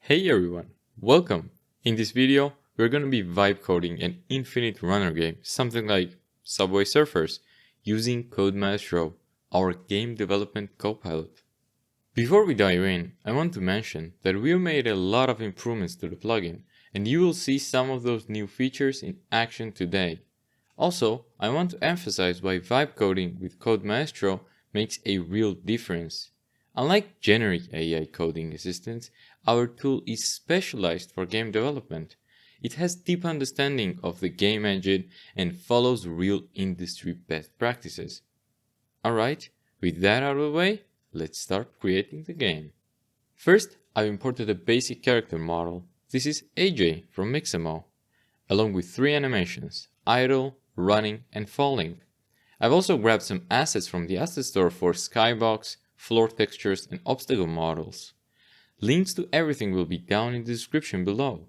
Hey everyone, welcome! In this video, we're going to be vibe coding an infinite runner game, something like Subway Surfers, using Maestro, our game development copilot. Before we dive in, I want to mention that we made a lot of improvements to the plugin, and you will see some of those new features in action today. Also, I want to emphasize why vibe coding with Maestro makes a real difference. Unlike generic AI coding assistants, our tool is specialized for game development. It has deep understanding of the game engine and follows real industry best practices. Alright, with that out of the way, let's start creating the game. First, I've imported a basic character model. This is AJ from Mixamo, along with 3 animations: idle, running, and falling. I've also grabbed some assets from the asset store for Skybox, floor textures, and obstacle models. Links to everything will be down in the description below.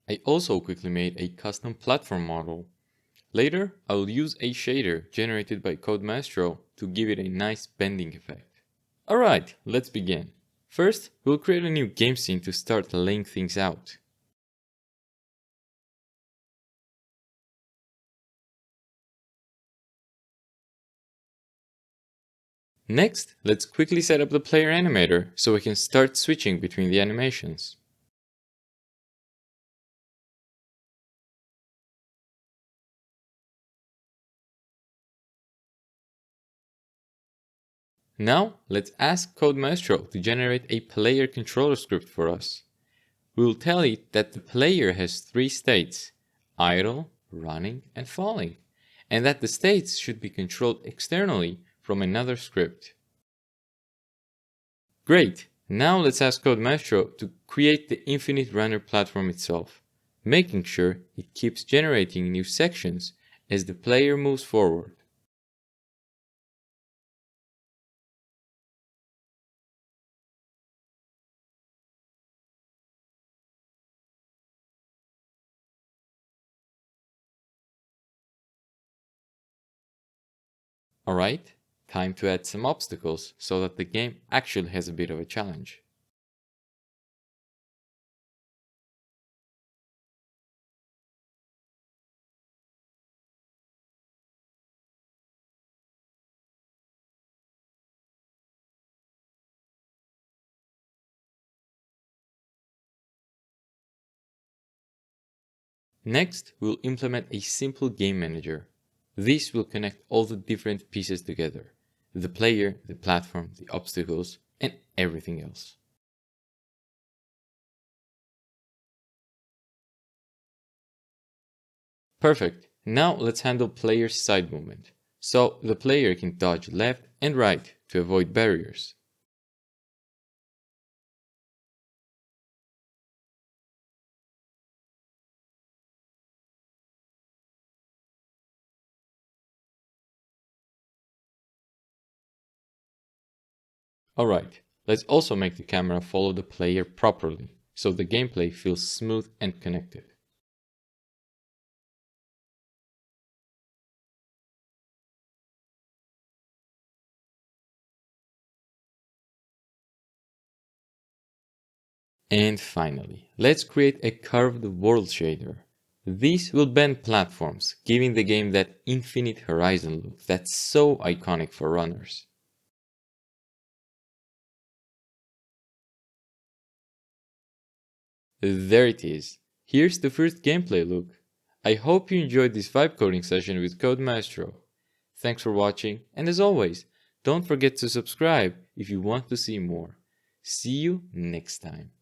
I also quickly made a custom platform model. Later, I will use a shader generated by Maestro to give it a nice bending effect. Alright, let's begin. First, we'll create a new game scene to start laying things out. Next, let's quickly set up the player animator so we can start switching between the animations. Now, let's ask Maestro to generate a player controller script for us. We will tell it that the player has 3 states: idle, running, and falling, and that the states should be controlled externally from another script. Great! Now let's ask Maestro to create the infinite runner platform itself, making sure it keeps generating new sections as the player moves forward. Alright, time to add some obstacles so that the game actually has a bit of a challenge. Next, we'll implement a simple game manager. This will connect all the different pieces together: the player, the platform, the obstacles, and everything else. Perfect. Now let's handle player's side movement, so the player can dodge left and right to avoid barriers. Alright, let's also make the camera follow the player properly, so the gameplay feels smooth and connected. And finally, let's create a curved world shader. This will bend platforms, giving the game that infinite horizon look that's so iconic for runners. There it is. Here's the first gameplay look. I hope you enjoyed this vibe coding session with Maestro. Thanks for watching, and as always, don't forget to subscribe if you want to see more. See you next time.